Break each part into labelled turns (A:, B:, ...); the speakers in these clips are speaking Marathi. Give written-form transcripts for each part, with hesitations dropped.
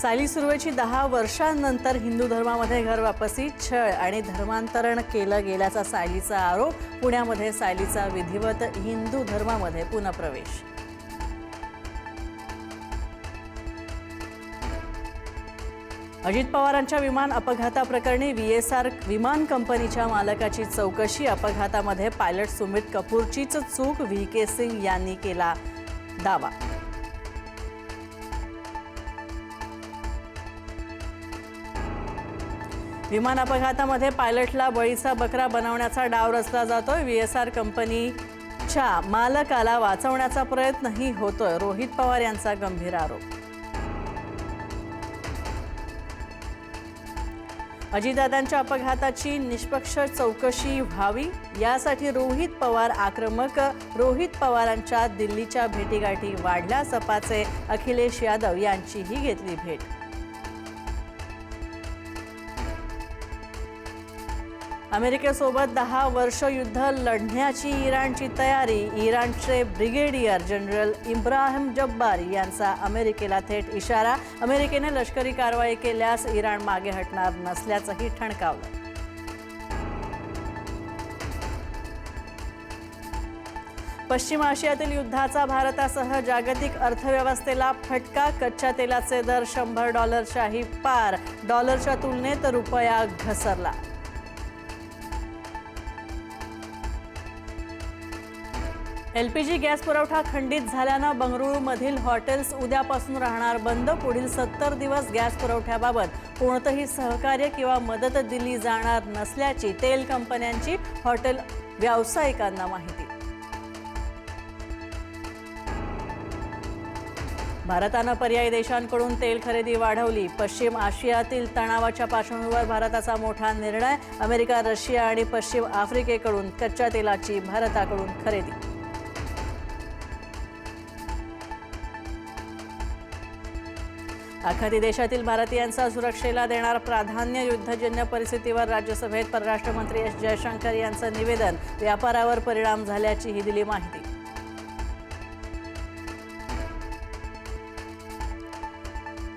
A: सायली सुर्वेची 10 वर्षांनंतर हिंदू धर्मामध्ये घर वापसी, छळ आणि धर्मांतरण केलं गेल्याचा सायलीचा आरोप. पुण्यामध्ये सायलीचा विधिवत हिंदू धर्मामध्ये पुनःप्रवेश. अजित पवारांच्या विमान अपघाताप्रकरणी VSR विमान कंपनीच्या मालकाची चौकशी. अपघातामध्ये पायलट सुमित कपूरचीच चूक, VK सिंग यांनी केला दावा. विमान अपघातामध्ये पायलटला बळीचा बकरा बनवण्याचा डाव रचला जातोय. VSR कंपनीच्या मालकाला वाचवण्याचा प्रयत्नही होतोय. रोहित पवार यांचा गंभीर आरोप. अजितदादांच्या अपघाताची निष्पक्ष चौकशी व्हावी यासाठी रोहित पवार आक्रमक. रोहित पवारांच्या दिल्लीच्या भेटीगाठी वाढल्या. सपाचे अखिलेश यादव यांचीही घेतली भेट. अमेरिकेसोबत 10 वर्ष युद्ध लढण्याची इराणची तयारी. इराणचे ब्रिगेडियर जनरल इब्राहिम जब्बार यांचा अमेरिकेला थेट इशारा. अमेरिकेने लष्करी कारवाई केल्यास इराण मागे हटणार नसल्याचंही ठणकावलं. पश्चिम आशियातील युद्धाचा भारतासह जागतिक अर्थव्यवस्थेला फटका. कच्च्या तेलाचे दर $100च्याही पार. डॉलरच्या तुलनेत रुपया घसरला. LPG गॅस पुरवठा खंडित झाल्यानं बंगळुरूमधील हॉटेल्स उद्यापासून राहणार बंद. पुढील 70 दिवस गॅस पुरवठ्याबाबत कोणतंही सहकार्य किंवा मदत दिली जाणार नसल्याची तेल कंपन्यांची हॉटेल व्यावसायिकांना माहिती. भारतानं पर्यायी देशांकडून तेल खरेदी वाढवली. पश्चिम आशियातील तणावाच्या पार्श्वभूमीवर भारताचा मोठा निर्णय. अमेरिका, रशिया आणि पश्चिम आफ्रिकेकडून कच्च्या तेलाची भारताकडून खरेदी. आखाती देशातील भारतीयांचा सुरक्षेला देणार प्राधान्य. युद्धजन्य परिस्थितीवर राज्यसभेत परराष्ट्र मंत्री S जयशंकर यांचं निवेदन. व्यापारावर परिणाम झाल्याचीही दिली माहिती.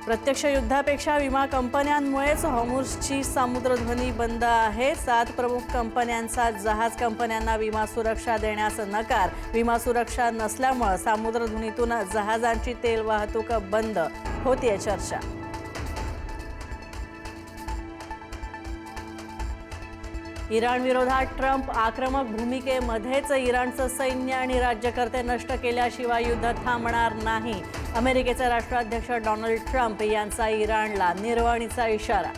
A: प्रत्यक्ष युद्धापेक्षा विमा कंपन्यांमुळेच हॉर्मुझची सामुद्रध्वनी बंद आहे. 7 प्रमुख कंपन्यांचा जहाज कंपन्यांना विमा सुरक्षा देण्यास नकार. विमा सुरक्षा नसल्यामुळे सामुद्रधुनीतून जहाजांची तेल वाहतूक बंद होतीये चर्चा. इराण विरोधात ट्रम्प आक्रमक भूमिकेमध्येच इराणचं सैन्य आणि राज्यकर्ते नष्ट केल्याशिवाय युद्ध थांबणार नाही. अमेरिकेचे राष्ट्राध्यक्ष डोनाल्ड ट्रम्प यांचा इराणला निर्वाणीचा इशारा.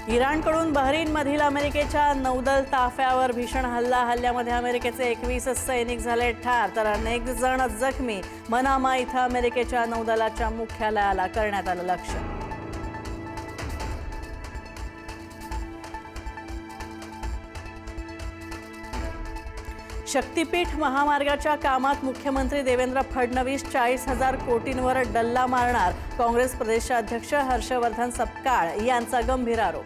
A: इराणकडून बहरीनमधील अमेरिकेच्या नौदल ताफ्यावर भीषण हल्ल्यामध्ये अमेरिकेचे 21 सैनिक झाले ठार तर अनेक जण जखमी. मनामा इथं अमेरिकेच्या नौदलाच्या मुख्यालयाला करण्यात आलं लक्ष्य. शक्तीपीठ महामार्गाच्या कामात मुख्यमंत्री देवेंद्र फडणवीस 40,000 कोटींवर डल्ला मारणार. काँग्रेस प्रदेशाध्यक्ष हर्षवर्धन सपकाळ यांचा गंभीर आरोप.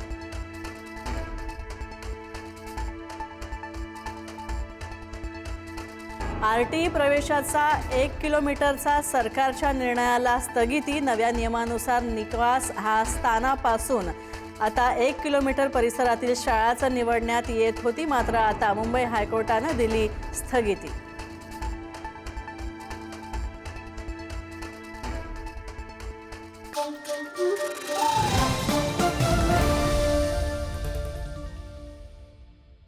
A: RTE प्रवेशाचा 1 किलोमीटरचा सरकारच्या निर्णयाला स्थगिती. नव्या नियमानुसार निकास हा स्थानापासून आता 1 किलोमीटर परिसरातील शाळाच निवडण्यात येत होती. मात्र आता मुंबई हायकोर्टानं दिली स्थगिती.